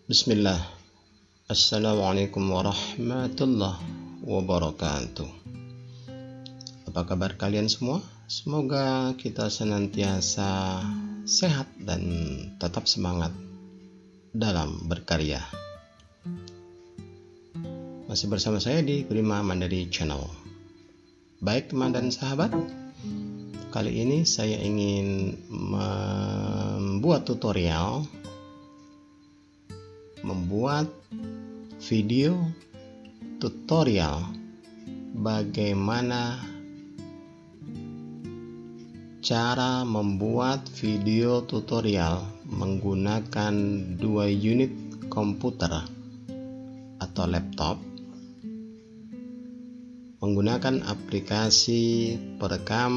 Bismillah. Assalamualaikum warahmatullahi wabarakatuh. Apa kabar kalian semua? Semoga kita senantiasa sehat dan tetap semangat dalam berkarya. Masih bersama saya di Prima Mandiri Channel. Baik teman dan sahabat, kali ini saya ingin membuat video tutorial bagaimana cara membuat video tutorial menggunakan 2 unit komputer atau laptop menggunakan aplikasi perekam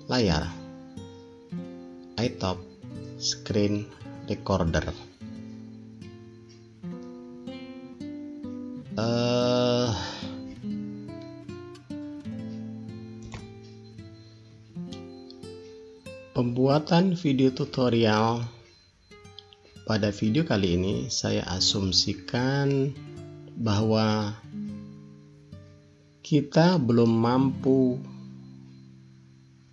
layar iTop Screen Recorder. Pembuatan video tutorial pada video kali ini saya asumsikan bahwa kita belum mampu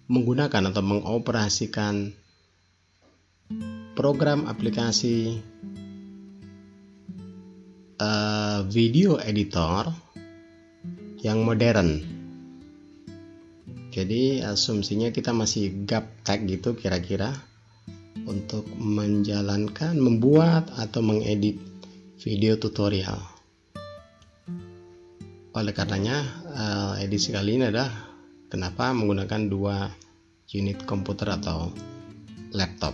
menggunakan atau mengoperasikan program aplikasi video editor yang modern. Jadi asumsinya kita masih gaptek gitu kira-kira untuk membuat atau mengedit video tutorial. Oleh karenanya edisi kali ini adalah kenapa menggunakan 2 unit komputer atau laptop.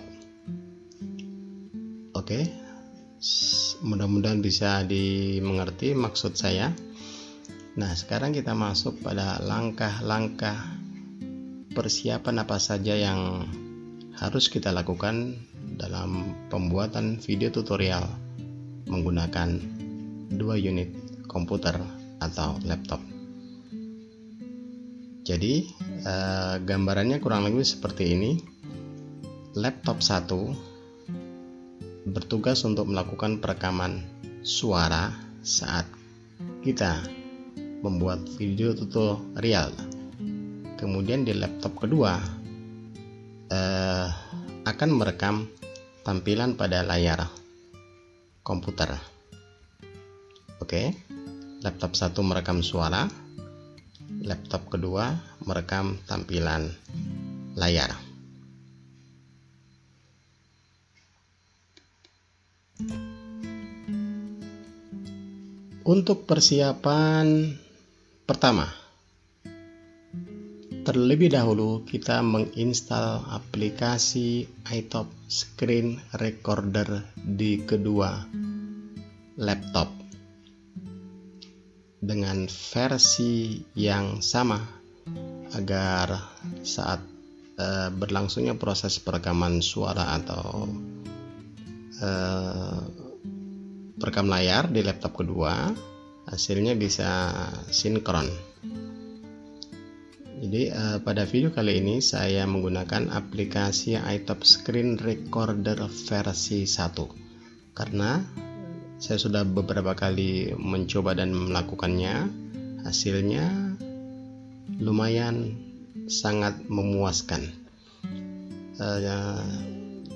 Oke, mudah-mudahan bisa dimengerti maksud saya. Nah, sekarang kita masuk pada langkah-langkah persiapan apa saja yang harus kita lakukan dalam pembuatan video tutorial menggunakan 2 unit komputer atau laptop. Jadi gambarannya kurang lebih seperti ini. Laptop 1 bertugas untuk melakukan perekaman suara saat kita membuat video tutorial. Kemudian di laptop kedua akan merekam tampilan pada layar komputer. Oke, laptop 1 merekam suara, laptop kedua merekam tampilan layar. Untuk persiapan pertama, terlebih dahulu kita menginstal aplikasi iTop Screen Recorder di kedua laptop dengan versi yang sama agar saat berlangsungnya proses perekaman suara atau perekam layar di laptop kedua hasilnya bisa sinkron. Jadi pada video kali ini saya menggunakan aplikasi iTop Screen Recorder versi 1 karena saya sudah beberapa kali mencoba dan melakukannya. Hasilnya lumayan sangat memuaskan.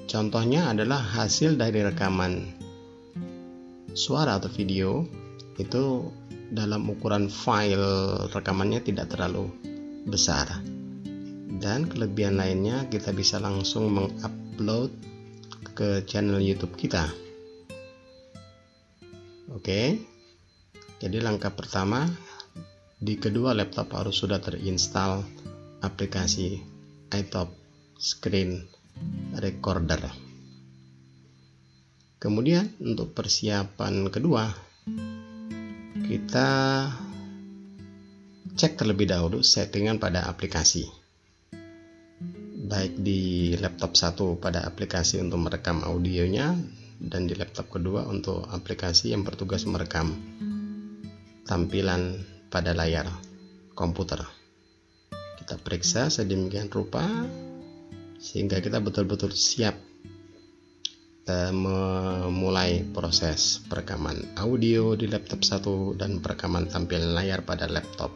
Contohnya adalah hasil dari rekaman suara atau video itu dalam ukuran file rekamannya tidak terlalu besar, dan kelebihan lainnya kita bisa langsung mengupload ke channel YouTube kita. Oke, jadi langkah pertama, di kedua laptop harus sudah terinstall aplikasi iTop Screen Recorder. Kemudian untuk persiapan kedua, kita cek terlebih dahulu settingan pada aplikasi, baik di laptop 1 pada aplikasi untuk merekam audionya, dan di laptop kedua untuk aplikasi yang bertugas merekam tampilan pada layar komputer. Kita periksa sedemikian rupa sehingga kita betul-betul siap memulai proses perekaman audio di laptop 1 dan perekaman tampilan layar pada laptop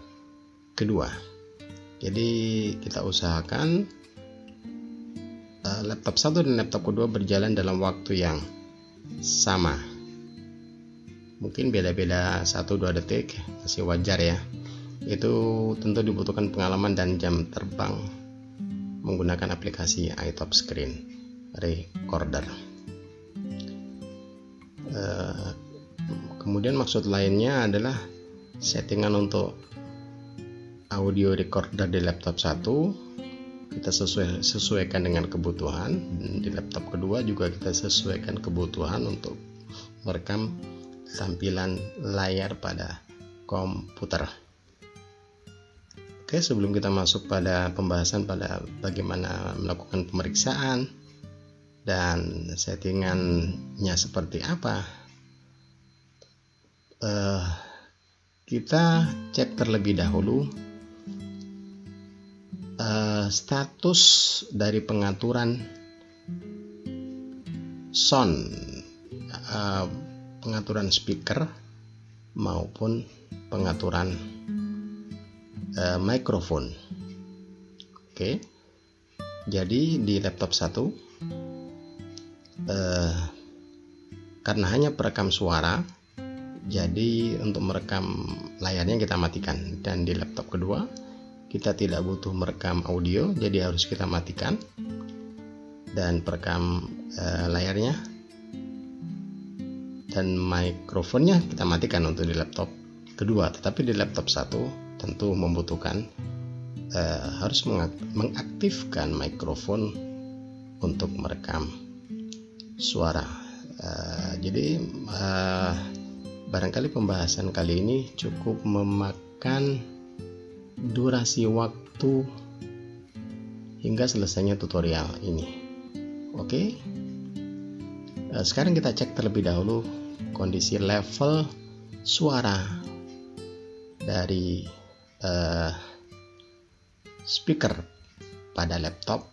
kedua. Jadi kita usahakan laptop 1 dan laptop kedua berjalan dalam waktu yang sama. Mungkin beda-beda 1-2 detik, masih wajar ya. Itu tentu dibutuhkan pengalaman dan jam terbang menggunakan aplikasi iTop Screen Recorder. Kemudian maksud lainnya adalah settingan untuk audio recorder di laptop 1 kita sesuaikan dengan kebutuhan, di laptop kedua juga kita sesuaikan kebutuhan untuk merekam tampilan layar pada komputer. Oke, sebelum kita masuk pada pembahasan pada bagaimana melakukan pemeriksaan dan settingannya seperti apa, kita cek terlebih dahulu status dari pengaturan sound, pengaturan speaker maupun pengaturan mikrofon. Oke, jadi di laptop 1 karena hanya perekam suara, jadi untuk merekam layarnya kita matikan, dan di laptop kedua kita tidak butuh merekam audio, jadi harus kita matikan dan perekam layarnya, dan mikrofonnya kita matikan untuk di laptop kedua. Tetapi di laptop 1 tentu membutuhkan harus mengaktifkan mikrofon untuk merekam suara. Jadi barangkali pembahasan kali ini cukup memakan durasi waktu hingga selesainya tutorial ini. Oke, sekarang kita cek terlebih dahulu kondisi level suara dari speaker pada laptop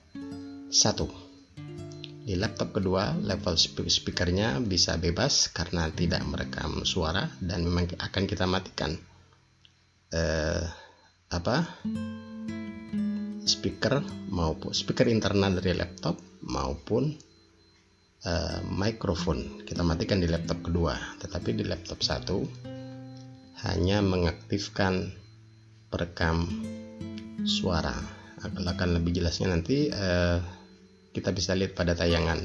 1. Di laptop kedua, level speakernya bisa bebas karena tidak merekam suara, dan memang akan kita matikan speaker maupun speaker internal dari laptop maupun mikrofon kita matikan di laptop kedua. Tetapi di laptop 1 hanya mengaktifkan perekam suara. Akan lebih jelasnya nanti kita bisa lihat pada tayangan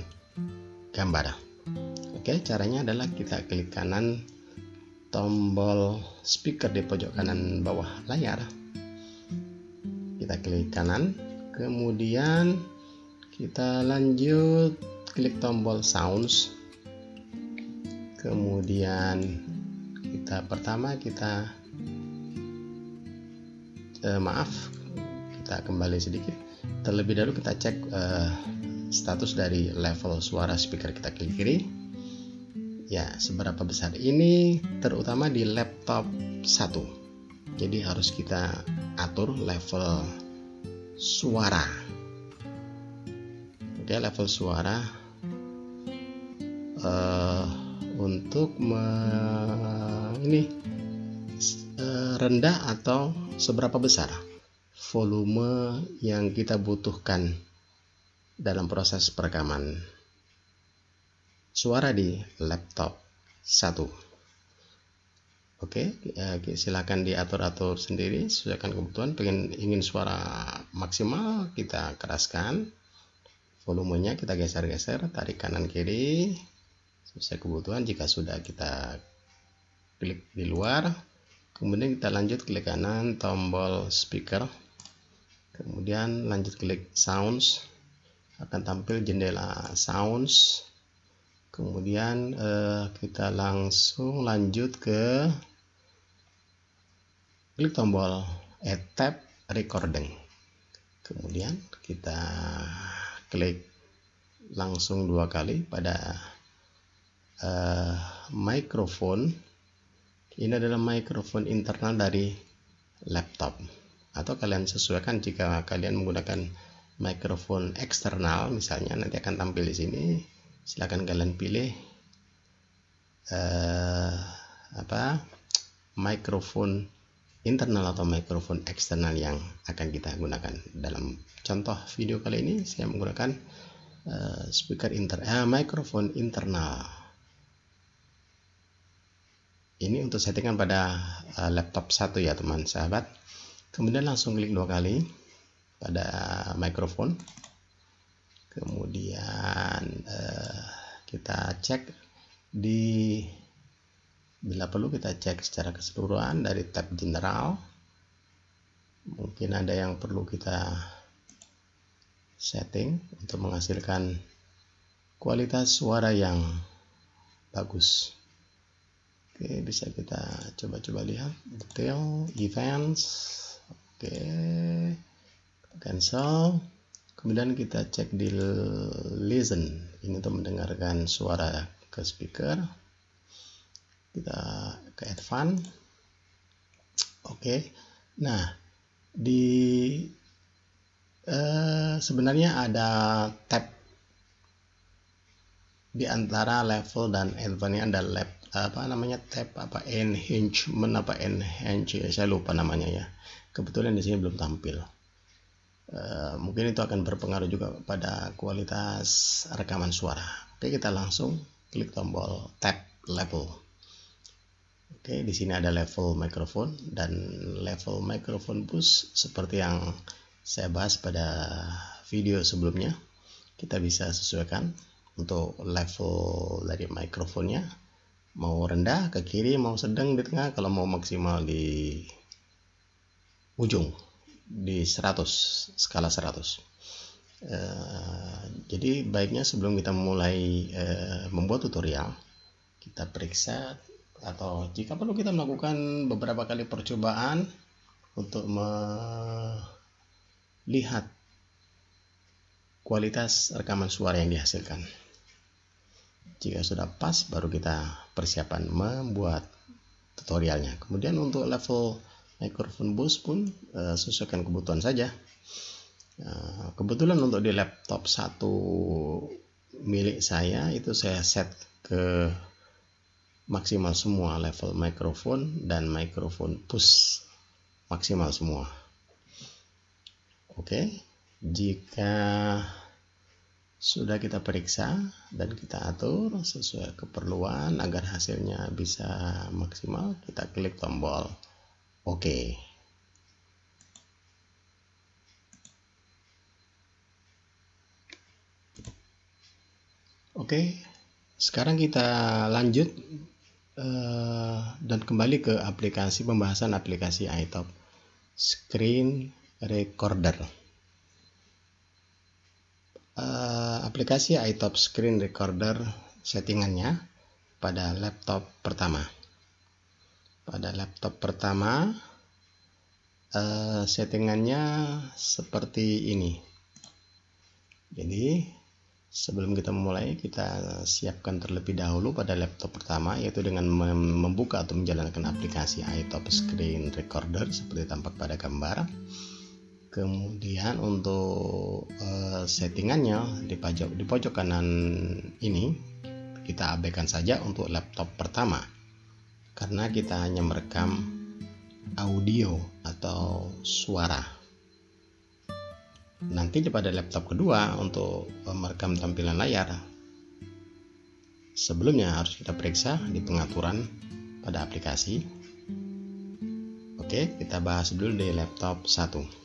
gambar. Oke, caranya adalah kita klik kanan tombol speaker di pojok kanan bawah layar. Kita klik kanan, kemudian kita lanjut klik tombol sounds. Kemudian kita kembali sedikit. Terlebih dahulu kita cek status dari level suara speaker. Kita klik kiri. Ya, seberapa besar ini terutama di laptop 1. Jadi harus kita atur level suara. Oke, level suara untuk rendah atau seberapa besar volume yang kita butuhkan dalam proses perekaman suara di laptop 1. Oke, silakan diatur-atur sendiri, sesuaikan kebutuhan. Ingin suara maksimal, kita keraskan volumenya, kita geser-geser, tarik kanan kiri sesuai kebutuhan. Jika sudah, kita klik di luar, kemudian kita lanjut klik kanan tombol speaker, kemudian lanjut klik sounds, akan tampil jendela sounds. Kemudian kita langsung lanjut ke klik tombol add tab recording, kemudian kita klik langsung 2 kali pada mikrofon. Ini adalah mikrofon internal dari laptop, atau kalian sesuaikan jika kalian menggunakan mikrofon eksternal misalnya, nanti akan tampil di sini. Silakan kalian pilih mikrofon internal atau mikrofon eksternal yang akan kita gunakan. Dalam contoh video kali ini saya menggunakan mikrofon internal. Ini untuk settingan pada laptop 1 ya teman sahabat. Kemudian langsung klik 2 kali pada mikrofon. Kemudian kita cek bila perlu kita cek secara keseluruhan dari tab general. Mungkin ada yang perlu kita setting untuk menghasilkan kualitas suara yang bagus. Oke, bisa kita coba lihat detail events. Oke, cancel. Kemudian kita cek di listen, ini untuk mendengarkan suara ke speaker. Kita ke advance. Oke, nah sebenarnya ada tab di antara level dan advance. Ada enhance, saya lupa namanya ya. Kebetulan di sini belum tampil. Mungkin itu akan berpengaruh juga pada kualitas rekaman suara. Oke, kita langsung klik tombol tab level. Oke, di sini ada level mikrofon dan level mikrofon boost seperti yang saya bahas pada video sebelumnya. Kita bisa sesuaikan untuk level dari mikrofonnya, mau rendah ke kiri, mau sedang di tengah, kalau mau maksimal di ujung di 100, skala 100. Jadi baiknya sebelum kita mulai membuat tutorial, kita periksa, atau jika perlu kita melakukan beberapa kali percobaan untuk melihat kualitas rekaman suara yang dihasilkan. Jika sudah pas, baru kita persiapan membuat tutorialnya. Kemudian untuk level microphone boost pun sesuaikan kebutuhan saja. Kebetulan untuk di laptop 1 milik saya itu saya set ke maksimal semua level mikrofon dan mikrofon push maksimal semua. Oke, jika sudah kita periksa dan kita atur sesuai keperluan agar hasilnya bisa maksimal, kita klik tombol OK. Oke, sekarang kita lanjut dan kembali ke aplikasi pembahasan aplikasi iTop Screen Recorder. Aplikasi iTop Screen Recorder settingannya pada laptop pertama. Pada laptop pertama settingannya seperti ini. Jadi sebelum kita memulai, kita siapkan terlebih dahulu pada laptop pertama, yaitu dengan membuka atau menjalankan aplikasi iTop Screen Recorder seperti tampak pada gambar. Kemudian untuk settingannya di pojok kanan ini kita abaikan saja untuk laptop pertama, karena kita hanya merekam audio atau suara. Nanti pada laptop kedua untuk merekam tampilan layar, sebelumnya harus kita periksa di pengaturan pada aplikasi. Oke, kita bahas dulu di laptop 1.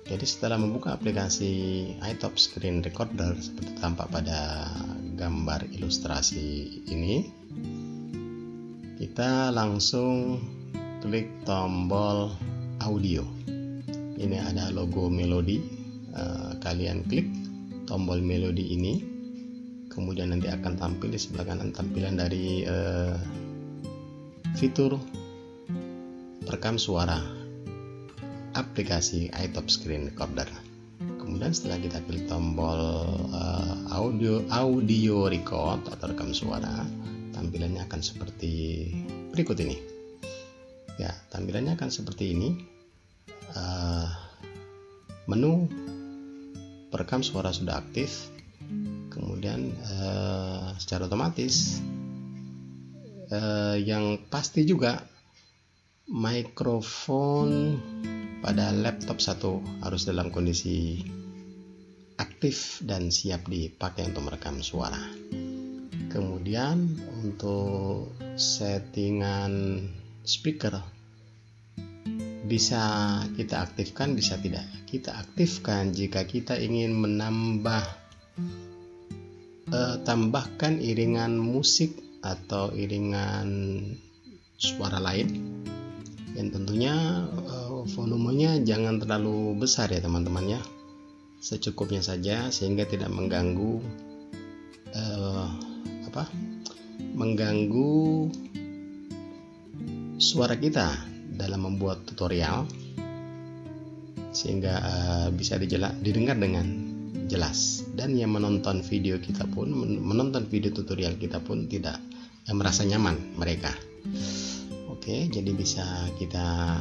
Jadi setelah membuka aplikasi iTop Screen Recorder seperti tampak pada gambar ilustrasi ini, kita langsung klik tombol audio. Ini ada logo melodi. Kalian klik tombol melodi ini, kemudian nanti akan tampil di sebelah kanan tampilan dari fitur perekam suara aplikasi iTop Screen Recorder. Kemudian setelah kita klik tombol audio record atau rekam suara, tampilannya akan seperti berikut ini. Ya, tampilannya akan seperti ini. Menu perekam suara sudah aktif, kemudian secara otomatis yang pasti juga mikrofon pada laptop satu harus dalam kondisi aktif dan siap dipakai untuk merekam suara. Kemudian untuk settingan speaker bisa kita aktifkan, bisa tidak. Kita aktifkan jika kita ingin tambahkan iringan musik atau iringan suara lain, yang tentunya volumenya jangan terlalu besar ya teman-teman ya, secukupnya saja sehingga tidak mengganggu suara kita dalam membuat tutorial, sehingga bisa didengar dengan jelas, dan yang menonton video kita pun, menonton video tutorial kita pun tidak merasa nyaman mereka. Oke, jadi bisa kita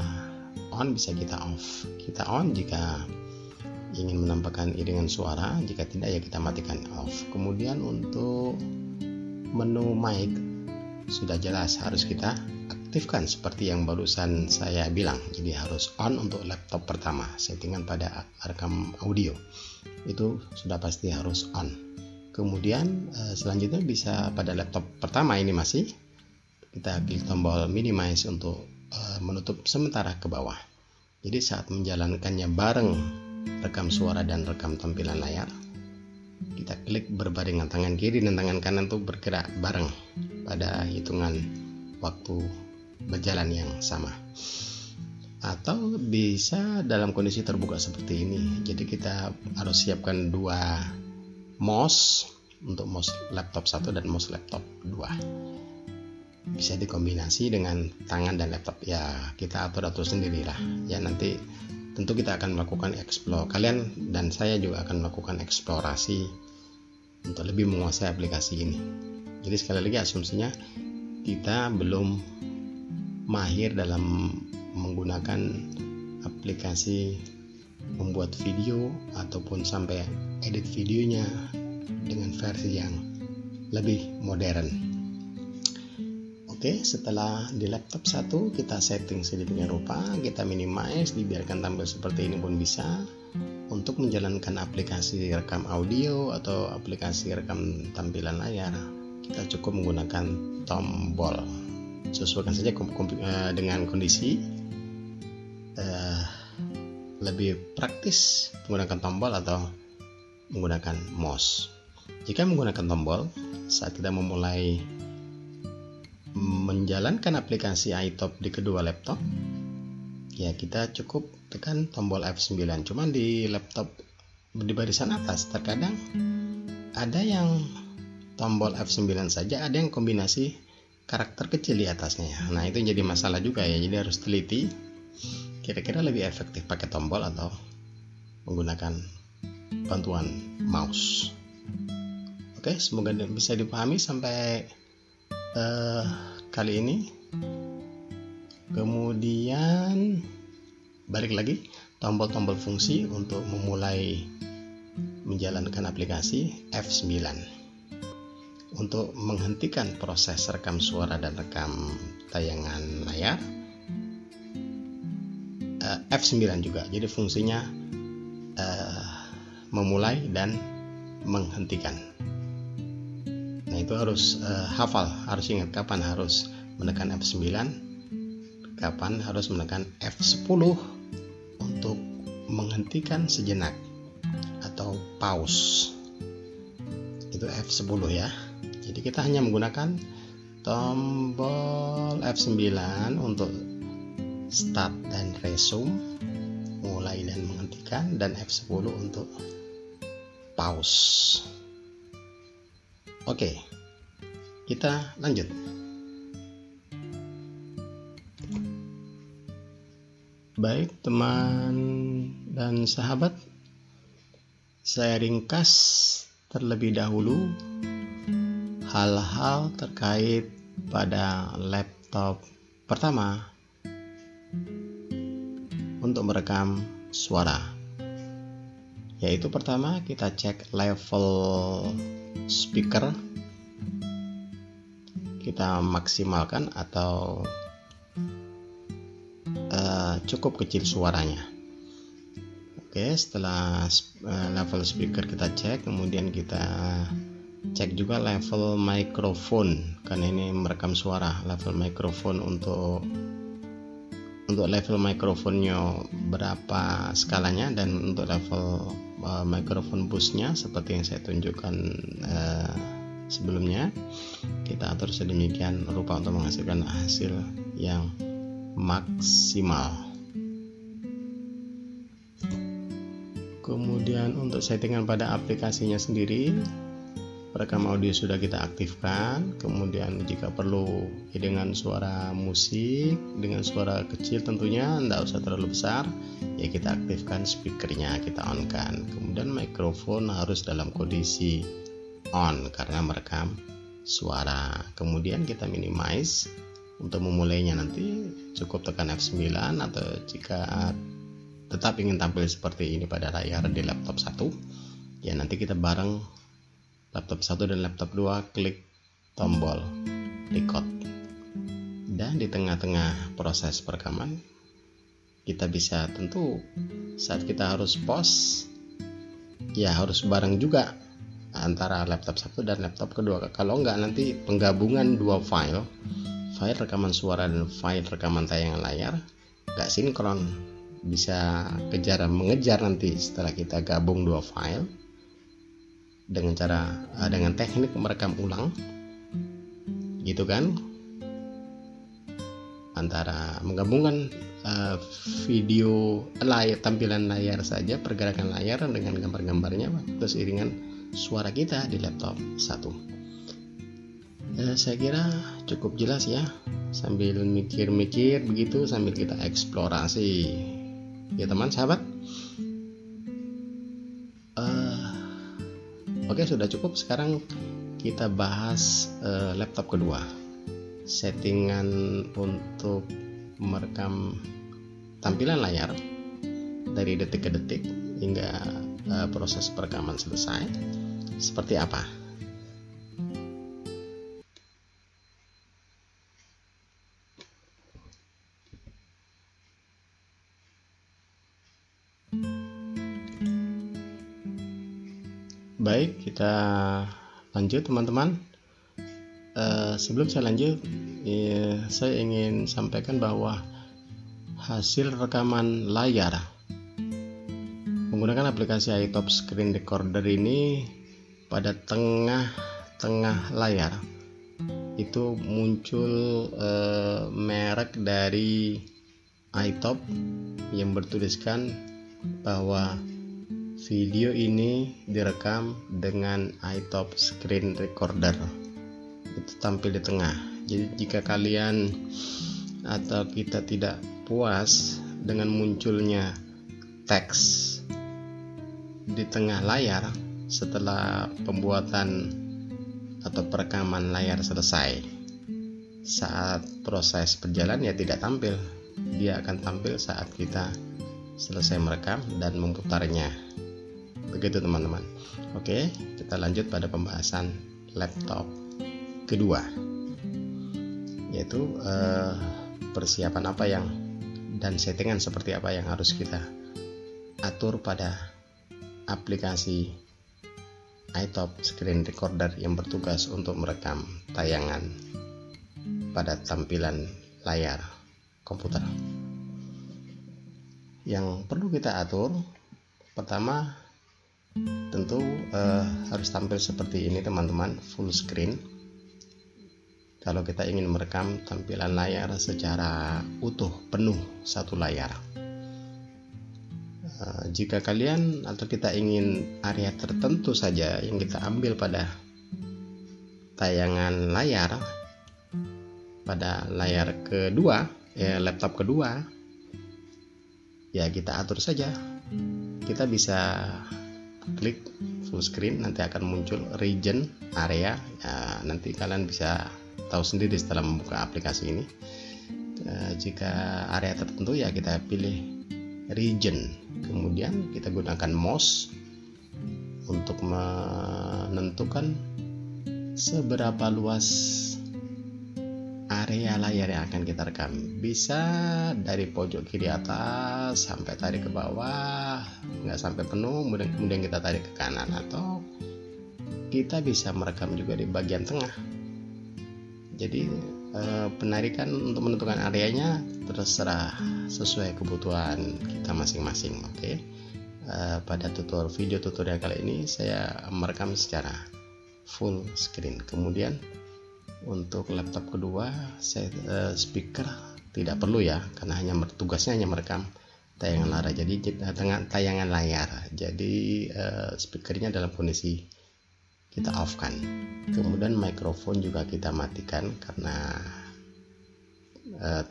on, bisa kita off. Kita on jika ingin menampakkan iringan suara, jika tidak ya kita matikan off. Kemudian untuk menu mic sudah jelas harus kita aktifkan seperti yang barusan saya bilang. Jadi harus on untuk laptop pertama, settingan pada rekam audio itu sudah pasti harus on. Kemudian selanjutnya bisa pada laptop pertama ini masih kita klik tombol minimize untuk menutup sementara ke bawah. Jadi saat menjalankannya bareng rekam suara dan rekam tampilan layar, kita klik berbarengan, tangan kiri dan tangan kanan tuh bergerak bareng pada hitungan waktu berjalan yang sama. Atau bisa dalam kondisi terbuka seperti ini. Jadi kita harus siapkan dua mouse, untuk mouse laptop 1 dan mouse laptop 2. Bisa dikombinasi dengan tangan dan laptop ya, kita atur sendirilah ya. Nanti tentu kita akan melakukan explore, kalian dan saya juga akan melakukan eksplorasi untuk lebih menguasai aplikasi ini. Jadi sekali lagi asumsinya kita belum mahir dalam menggunakan aplikasi membuat video ataupun sampai edit videonya dengan versi yang lebih modern. Oke, setelah di laptop 1 kita setting sedemikian rupa, kita minimize, dibiarkan tampil seperti ini pun bisa. Untuk menjalankan aplikasi rekam audio atau aplikasi rekam tampilan layar, kita cukup menggunakan tombol. Sesuaikan saja dengan kondisi. Lebih praktis menggunakan tombol atau menggunakan mouse. Jika menggunakan tombol, saat kita memulai menjalankan aplikasi iTop di kedua laptop, ya kita cukup tekan tombol F9. Cuman di laptop di barisan atas terkadang ada yang tombol F9 saja, ada yang kombinasi karakter kecil di atasnya. Nah itu jadi masalah juga ya, jadi harus teliti kira-kira lebih efektif pakai tombol atau menggunakan bantuan mouse. Oke, semoga bisa dipahami sampai kali ini. Kemudian balik lagi, tombol-tombol fungsi untuk memulai menjalankan aplikasi F9. Untuk menghentikan proses rekam suara dan rekam tayangan layar, F9 juga. Jadi fungsinya memulai dan menghentikan. Nah itu harus hafal, harus ingat kapan harus menekan F9, kapan harus menekan F10 untuk menghentikan sejenak atau pause. Itu F10 ya. Jadi kita hanya menggunakan tombol F9 untuk start dan resume, mulai dan menghentikan, dan F10 untuk pause. Oke, kita lanjut. Baik teman dan sahabat, saya ringkas terlebih dahulu hal-hal terkait pada laptop pertama untuk merekam suara, yaitu pertama kita cek level speaker, kita maksimalkan atau cukup kecil suaranya. Oke, setelah level speaker kita cek, kemudian kita cek juga level mikrofon, karena ini merekam suara. Level mikrofon untuk level mikrofonnya berapa skalanya, dan untuk level mikrofon busnya seperti yang saya tunjukkan sebelumnya, kita atur sedemikian rupa untuk menghasilkan hasil yang maksimal. Kemudian untuk settingan pada aplikasinya sendiri, perekam audio sudah kita aktifkan. Kemudian jika perlu dengan suara musik, dengan suara kecil tentunya, tidak usah terlalu besar, ya kita aktifkan speakernya, kita on kan. Kemudian mikrofon harus dalam kondisi on karena merekam suara. Kemudian kita minimize. Untuk memulainya nanti cukup tekan F9, atau jika tetap ingin tampil seperti ini pada layar di laptop 1, ya nanti kita bareng laptop 1 dan laptop 2 klik tombol record. Dan di tengah-tengah proses perekaman kita bisa, tentu saat kita harus pause, ya harus bareng juga antara laptop 1 dan laptop kedua. Kalau enggak, nanti penggabungan dua file rekaman suara dan file rekaman tayangan layar enggak sinkron, bisa mengejar nanti setelah kita gabung dua file dengan teknik merekam ulang, gitu kan, antara menggabungkan video tampilan layar saja, pergerakan layar dengan gambar-gambarnya, terus iringan suara kita di laptop 1. Saya kira cukup jelas ya, sambil mikir-mikir begitu, sambil kita eksplorasi ya teman sahabat. Oke, sudah cukup. Sekarang kita bahas laptop kedua, settingan untuk merekam tampilan layar dari detik ke detik hingga proses perekaman selesai seperti apa. Baik, kita lanjut teman-teman. Sebelum saya lanjut, saya ingin sampaikan bahwa hasil rekaman layar menggunakan aplikasi iTop Screen Recorder ini, pada tengah layar itu muncul merek dari iTop yang bertuliskan bahwa video ini direkam dengan iTop Screen Recorder. Itu tampil di tengah. Jadi jika kalian atau kita tidak puas dengan munculnya teks di tengah layar setelah pembuatan atau perekaman layar selesai, saat proses berjalan ya tidak tampil. Dia akan tampil saat kita selesai merekam dan memutarnya. Begitu teman-teman. Oke, kita lanjut pada pembahasan laptop kedua, yaitu persiapan apa yang dan settingan seperti apa yang harus kita atur pada aplikasi iTop Screen Recorder yang bertugas untuk merekam tayangan pada tampilan layar komputer. Yang perlu kita atur, pertama tentu harus tampil seperti ini teman-teman, full screen. Kalau kita ingin merekam tampilan layar secara utuh, penuh satu layar. Jika kalian atau kita ingin area tertentu saja yang kita ambil pada tayangan layar, pada layar kedua, laptop kedua, ya kita atur saja. Kita bisa klik full screen, nanti akan muncul region area. Nanti kalian bisa tahu sendiri setelah membuka aplikasi ini. Jika area tertentu ya kita pilih region, kemudian kita gunakan mouse untuk menentukan seberapa luas area layar yang akan kita rekam. Bisa dari pojok kiri atas sampai tarik ke bawah, nggak sampai penuh, kemudian kita tarik ke kanan, atau kita bisa merekam juga di bagian tengah. Jadi penarikan untuk menentukan areanya terserah sesuai kebutuhan kita masing-masing. Oke. Pada video tutorial kali ini saya merekam secara full screen. Kemudian untuk laptop kedua, saya speaker tidak perlu ya, karena tugasnya hanya merekam tayangan layar. Jadi tayangan layar. Jadi speakernya dalam kondisi kita off kan. Kemudian mikrofon juga kita matikan karena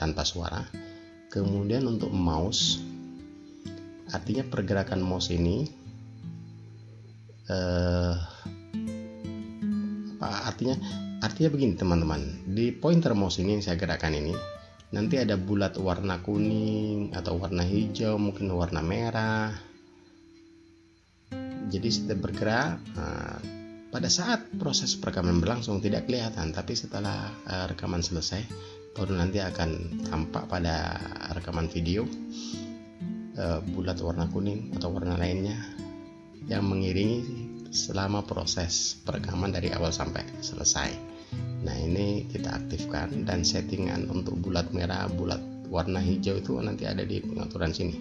tanpa suara. Kemudian untuk mouse, artinya pergerakan mouse ini artinya begini teman-teman, di pointer mouse ini yang saya gerakkan ini nanti ada bulat warna kuning atau warna hijau, mungkin warna merah. Jadi setiap bergerak, pada saat proses perekaman berlangsung tidak kelihatan, tapi setelah rekaman selesai baru nanti akan tampak pada rekaman video bulat warna kuning atau warna lainnya yang mengiringi selama proses perekaman dari awal sampai selesai. Nah, ini kita aktifkan, dan settingan untuk bulat merah, bulat warna hijau itu nanti ada di pengaturan sini.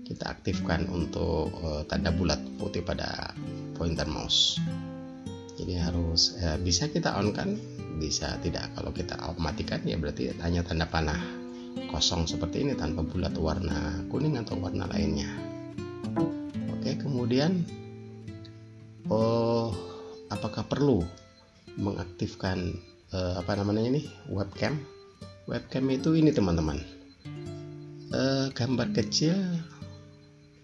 Kita aktifkan untuk tanda bulat putih pada pointer mouse. Jadi harus bisa kita on kan, bisa tidak. Kalau kita matikan ya berarti hanya tanda panah kosong seperti ini tanpa bulat warna kuning atau warna lainnya. Oke, kemudian apakah perlu mengaktifkan webcam? Webcam itu ini teman-teman, gambar kecil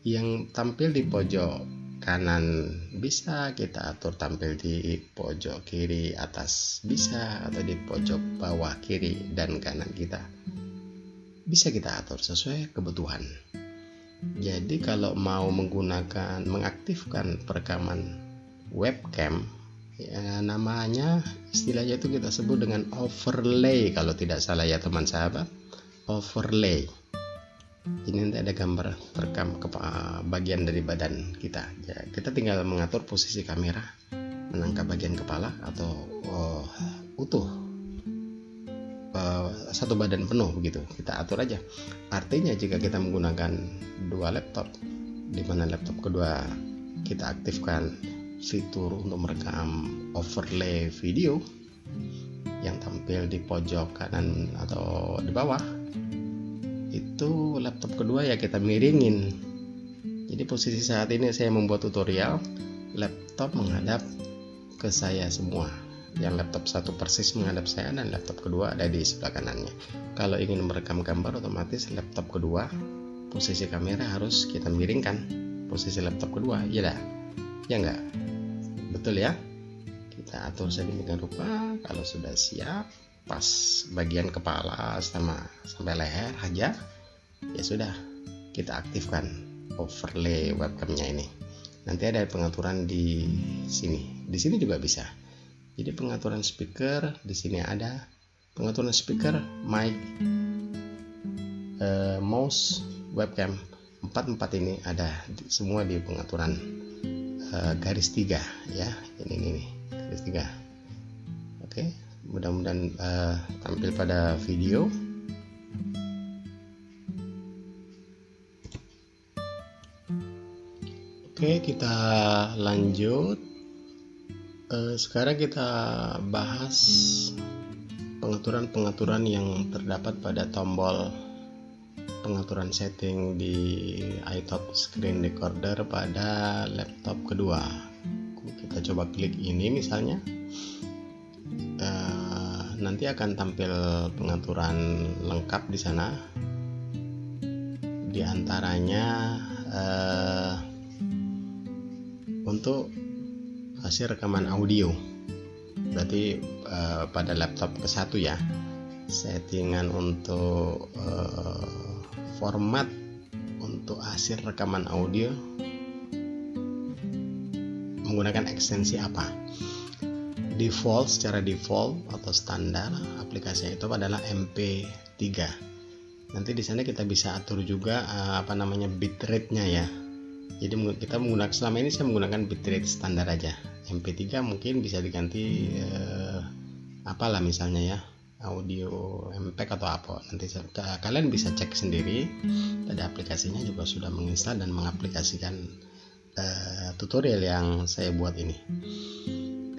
yang tampil di pojok kanan bisa kita atur tampil di pojok kiri atas, bisa, atau di pojok bawah kiri dan kanan kita bisa kita atur sesuai kebutuhan. Jadi kalau mau mengaktifkan perekaman webcam, ya namanya istilahnya itu kita sebut dengan overlay kalau tidak salah ya teman sahabat, overlay. Ini nanti ada gambar terekam ke bagian dari badan kita. Ya, kita tinggal mengatur posisi kamera menangkap bagian kepala atau utuh satu badan penuh begitu. Kita atur aja. Artinya jika kita menggunakan dua laptop, di mana laptop kedua kita aktifkan fitur untuk merekam overlay video yang tampil di pojok kanan atau di bawah, itu laptop kedua ya kita miringin. Jadi posisi saat ini saya membuat tutorial, laptop menghadap ke saya semua. Yang laptop satu persis menghadap saya dan laptop kedua ada di sebelah kanannya. Kalau ingin merekam gambar, otomatis laptop kedua posisi kamera harus kita miringkan posisi laptop kedua, ya dah, ya enggak? Betul ya? Kita atur sedemikian rupa. Kalau sudah siap, pas bagian kepala sampai leher aja, ya sudah, kita aktifkan overlay webcamnya ini. Nanti ada pengaturan di sini. Di sini juga bisa. Jadi pengaturan speaker di sini ada, pengaturan speaker, mic, mouse, webcam, 4 ini ada semua di pengaturan garis 3 ya. Ini garis 3. Oke, mudah-mudahan tampil pada video. Oke, kita lanjut. Sekarang kita bahas pengaturan-pengaturan yang terdapat pada tombol pengaturan setting di iTalk Screen Recorder pada laptop kedua. Kita coba klik ini misalnya. Nanti akan tampil pengaturan lengkap di sana. Di antaranya untuk hasil rekaman audio, berarti pada laptop ke-1 ya, settingan untuk format untuk hasil rekaman audio menggunakan ekstensi apa. Secara default atau standar aplikasinya itu adalah MP3. Nanti di sana kita bisa atur juga bitrate-nya ya. Jadi kita menggunakan, selama ini saya menggunakan bitrate standar aja. MP3 mungkin bisa diganti misalnya ya, audio MPEG atau apa. Nanti kalian bisa cek sendiri. Pada aplikasinya juga sudah menginstal dan mengaplikasikan tutorial yang saya buat ini.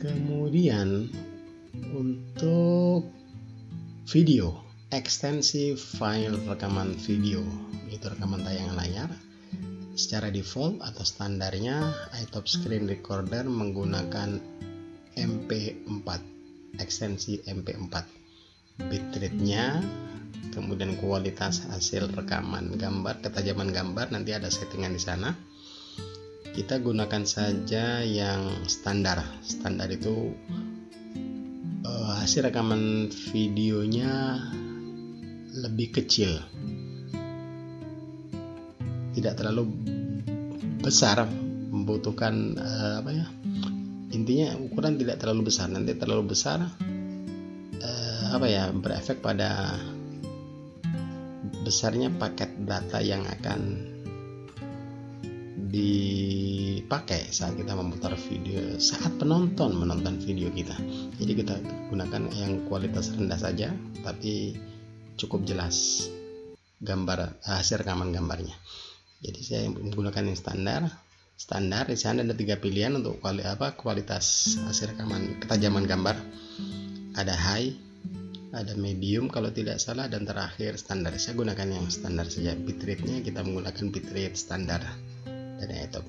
Kemudian untuk video, ekstensi file rekaman video, itu rekaman tayangan layar. Secara default atau standarnya iTop Screen Recorder menggunakan MP4, ekstensi MP4. Bitrate-nya, kemudian kualitas hasil rekaman gambar, ketajaman gambar nanti ada settingan di sana. Kita gunakan saja yang standar. Standar itu hasil rekaman videonya lebih kecil, tidak terlalu besar, membutuhkan intinya ukuran tidak terlalu besar. Nanti terlalu besar berefek pada besarnya paket data yang akan dipakai saat kita memutar video, saat penonton menonton video kita. Jadi kita gunakan yang kualitas rendah saja tapi cukup jelas gambar, hasil rekaman gambarnya. Jadi saya menggunakan yang standar. Di sana ada 3 pilihan untuk kualitas hasil rekaman, ketajaman gambar. Ada high, ada medium kalau tidak salah, dan terakhir standar. Saya gunakan yang standar saja. Bitrate-nya kita menggunakan bitrate standar dari iTop.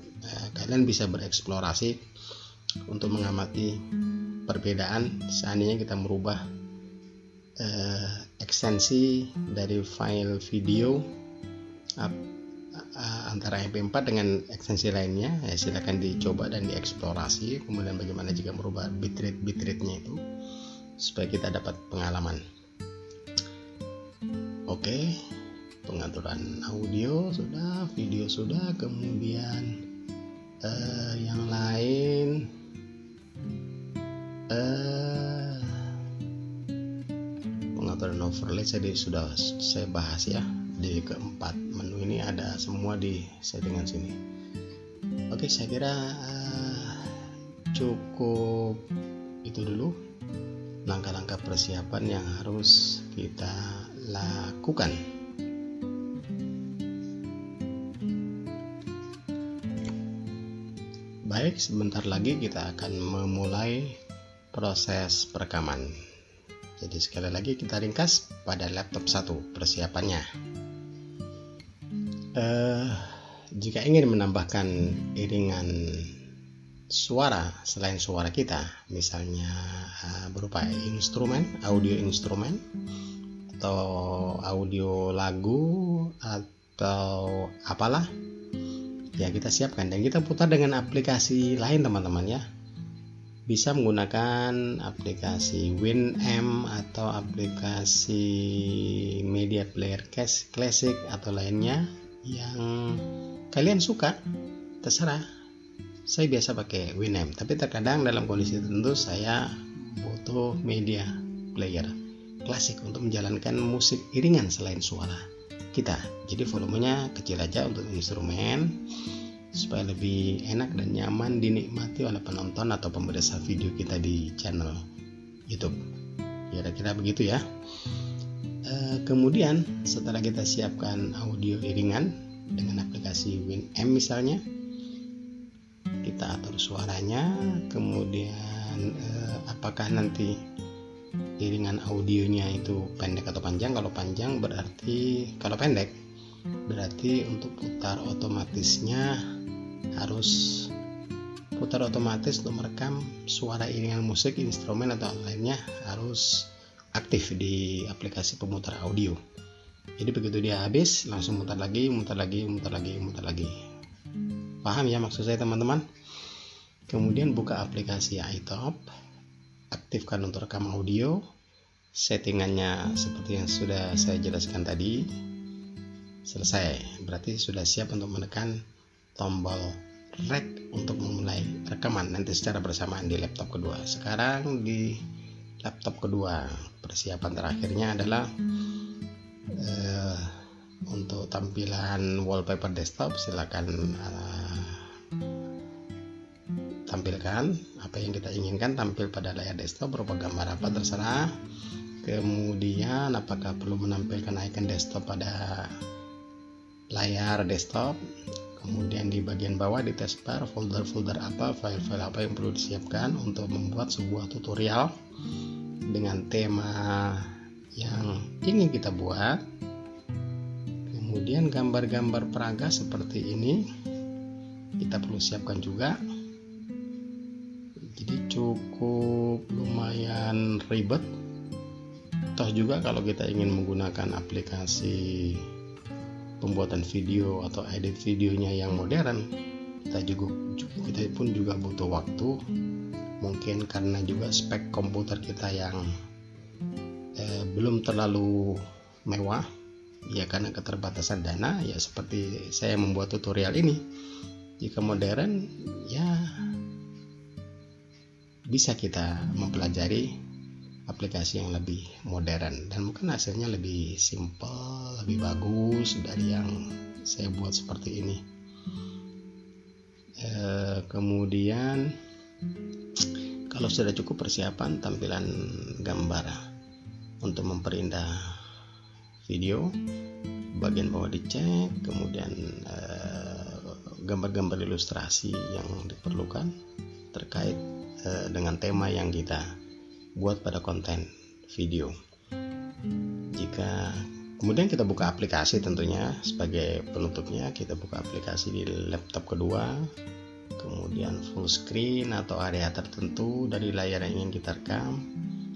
Kalian bisa bereksplorasi untuk mengamati perbedaan seandainya kita merubah ekstensi dari file video antara MP4 dengan ekstensi lainnya. Silakan dicoba dan dieksplorasi. Kemudian bagaimana jika merubah bitrate-nya itu supaya kita dapat pengalaman. Oke, pengaturan audio sudah, video sudah, kemudian yang lain pengaturan overlay sudah saya bahas ya. Di keempat menu ini ada semua di settingan sini. Oke, saya kira cukup itu dulu langkah-langkah persiapan yang harus kita lakukan. Baik, sebentar lagi kita akan memulai proses perekaman. Jadi sekali lagi kita ringkas pada laptop 1 persiapannya. Jika ingin menambahkan iringan suara selain suara kita, misalnya berupa audio instrumen atau audio lagu atau apalah, ya kita siapkan dan kita putar dengan aplikasi lain teman-teman ya. Bisa menggunakan aplikasi Winamp atau aplikasi Media Player Classic atau lainnya yang kalian suka, terserah. Saya biasa pakai Winamp, tapi terkadang dalam kondisi tertentu saya butuh Media Player Classic untuk menjalankan musik iringan selain suara kita. Jadi volumenya kecil aja untuk instrumen supaya lebih enak dan nyaman dinikmati oleh penonton atau pemirsa video kita di channel YouTube. Kira-kira begitu ya. Kemudian setelah kita siapkan audio iringan dengan aplikasi Winamp misalnya, kita atur suaranya, kemudian apakah nanti iringan audionya itu pendek atau panjang. Kalau panjang berarti, kalau pendek berarti untuk putar otomatisnya harus putar otomatis untuk merekam suara iringan musik, instrumen atau lainnya harus aktif di aplikasi pemutar audio. Jadi begitu dia habis langsung mutar lagi. Paham ya maksud saya teman-teman? Kemudian buka aplikasi iTop, aktifkan untuk rekam audio. Settingannya seperti yang sudah saya jelaskan tadi. Selesai, berarti sudah siap untuk menekan tombol rek untuk memulai rekaman. rekaman nanti secara bersamaan di laptop kedua. Sekarang di laptop kedua, persiapan terakhirnya adalah untuk tampilan wallpaper desktop. Silakan tampilkan apa yang kita inginkan tampil pada layar desktop, berupa gambar apa terserah. Kemudian apakah perlu menampilkan icon desktop pada layar desktop. Kemudian di bagian bawah di taskbar folder-folder apa, file-file apa yang perlu disiapkan untuk membuat sebuah tutorial dengan tema yang ingin kita buat. Kemudian gambar-gambar peraga seperti ini kita perlu siapkan juga. Jadi cukup lumayan ribet. Toh juga kalau kita ingin menggunakan aplikasi pembuatan video atau edit videonya yang modern, kita pun juga butuh waktu. Mungkin karena juga spek komputer kita yang belum terlalu mewah, ya karena keterbatasan dana, ya seperti saya membuat tutorial ini. Jika modern, ya bisa kita mempelajari aplikasi yang lebih modern dan mungkin hasilnya lebih simple, lebih bagus dari yang saya buat seperti ini. Kemudian kalau sudah cukup persiapan tampilan gambar untuk memperindah video, bagian bawah dicek. Kemudian gambar-gambar ilustrasi yang diperlukan terkait dengan tema yang kita buat pada konten video. Jika kemudian kita buka aplikasi, tentunya sebagai penutupnya kita buka aplikasi di laptop kedua, kemudian full screen atau area tertentu dari layar yang ingin kita rekam,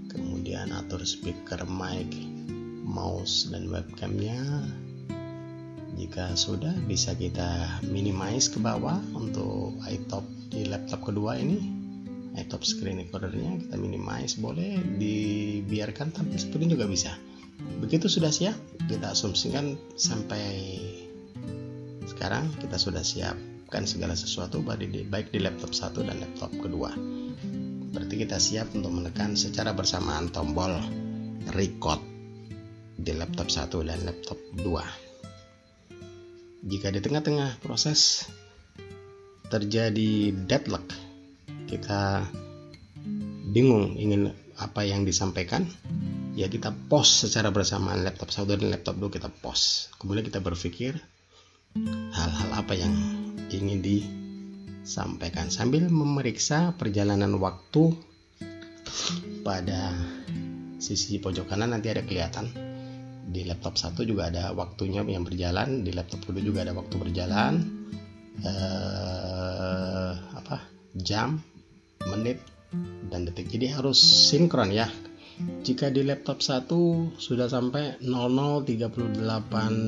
kemudian atur speaker, mic, mouse dan webcamnya. Jika sudah, bisa kita minimize ke bawah untuk iTop di laptop kedua ini. Top screen recordernya kita minimize, boleh dibiarkan tampil seperti ini juga bisa. Begitu sudah siap, kita asumsikan sampai sekarang kita sudah siapkan segala sesuatu baik di laptop 1 dan laptop kedua. Berarti kita siap untuk menekan secara bersamaan tombol record di laptop 1 dan laptop 2. Jika di tengah-tengah proses terjadi deadlock, kita bingung ingin apa yang disampaikan, ya kita pause secara bersamaan laptop 1 dan laptop 2, kita pause. Kemudian kita berpikir hal-hal apa yang ingin disampaikan sambil memeriksa perjalanan waktu. Pada sisi pojok kanan nanti ada kelihatan, di laptop 1 juga ada waktunya yang berjalan, di laptop 2 juga ada waktu berjalan, jam, menit, dan detik. Jadi harus sinkron ya. Jika di laptop 1 sudah sampai 00:38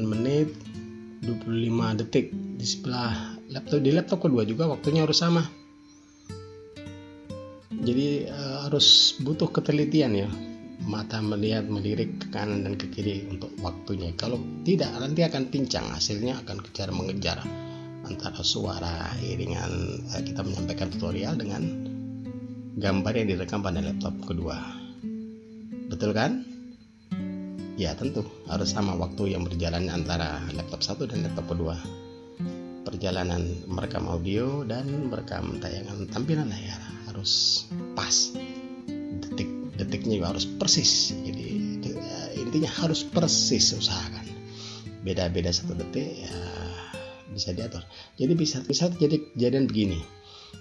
menit 25 detik, di sebelah laptop kedua juga waktunya harus sama. Jadi harus butuh ketelitian ya, mata melirik ke kanan dan ke kiri untuk waktunya. Kalau tidak, nanti akan pincang, hasilnya akan mengejar antara suara iringan kita menyampaikan tutorial dengan gambar yang direkam pada laptop kedua. Betul kan? Ya tentu harus sama waktu yang berjalan antara laptop 1 dan laptop kedua. Perjalanan merekam audio dan merekam tayangan tampilan layar harus pas. Detiknya juga harus persis. Jadi intinya harus persis, usahakan. Beda-beda 1 detik ya bisa diatur. Jadi bisa terjadi kejadian begini.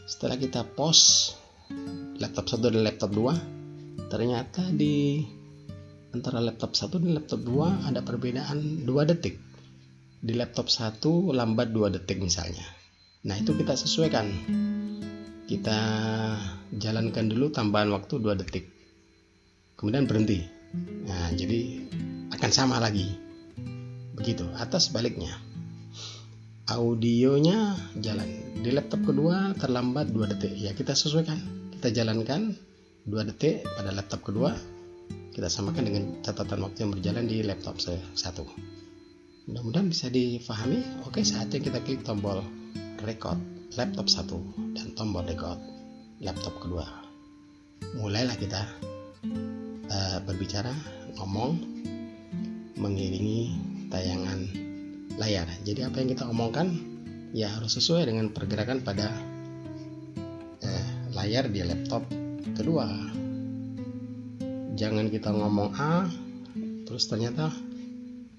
Setelah kita pause laptop 1 dan laptop 2, ternyata di antara laptop 1 dan laptop 2 ada perbedaan 2 detik. Di laptop 1 lambat 2 detik misalnya. Nah itu kita sesuaikan, kita jalankan dulu tambahan waktu 2 detik, kemudian berhenti. Nah jadi akan sama lagi begitu. Atau sebaliknya, audionya jalan di laptop kedua terlambat 2 detik, ya kita sesuaikan, kita jalankan 2 detik pada laptop kedua, kita samakan dengan catatan waktu yang berjalan di laptop 1. Mudah-mudahan bisa difahami. Oke, saatnya kita klik tombol record laptop 1 dan tombol record laptop kedua. Mulailah kita berbicara, ngomong, mengiringi tayangan layar. Jadi apa yang kita omongkan ya harus sesuai dengan pergerakan pada layar di laptop kedua. Jangan kita ngomong A terus ternyata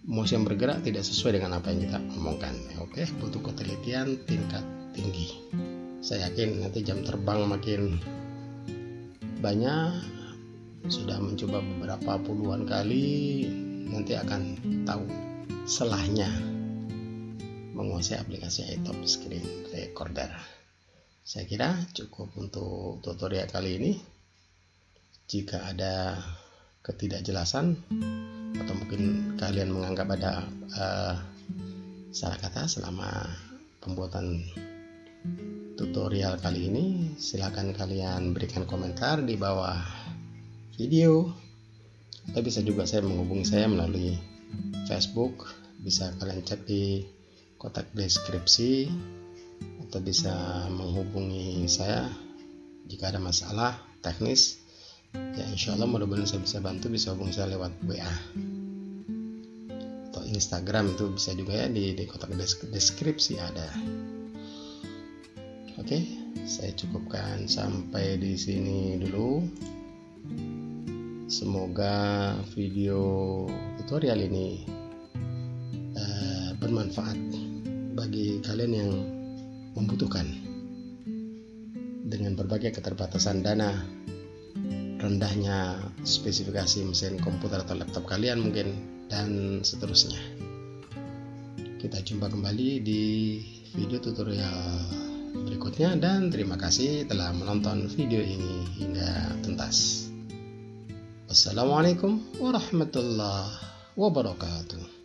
mouse yang bergerak tidak sesuai dengan apa yang kita omongkan. Oke, butuh ketelitian tingkat tinggi. Saya yakin nanti jam terbang makin banyak, sudah mencoba beberapa puluhan kali, nanti akan tahu selahnya menguasai aplikasi iTop Screen Recorder. Saya kira cukup untuk tutorial kali ini. Jika ada ketidakjelasan atau mungkin kalian menganggap ada salah kata selama pembuatan tutorial kali ini, silakan kalian berikan komentar di bawah video, atau bisa juga saya menghubungi saya melalui Facebook. Bisa kalian cek di kotak deskripsi, atau bisa menghubungi saya jika ada masalah teknis. Ya insya Allah mudah-mudahan saya bisa bantu. Bisa hubungi saya lewat WA atau Instagram, itu bisa juga ya, di kotak deskripsi ada. Oke, saya cukupkan sampai di sini dulu. Semoga video tutorial ini bermanfaat bagi kalian yang membutuhkan. Dengan berbagai keterbatasan dana, rendahnya spesifikasi mesin komputer atau laptop kalian mungkin, dan seterusnya. Kita jumpa kembali di video tutorial berikutnya, dan terima kasih telah menonton video ini hingga tuntas. Wassalamualaikum warahmatullahi wabarakatuh.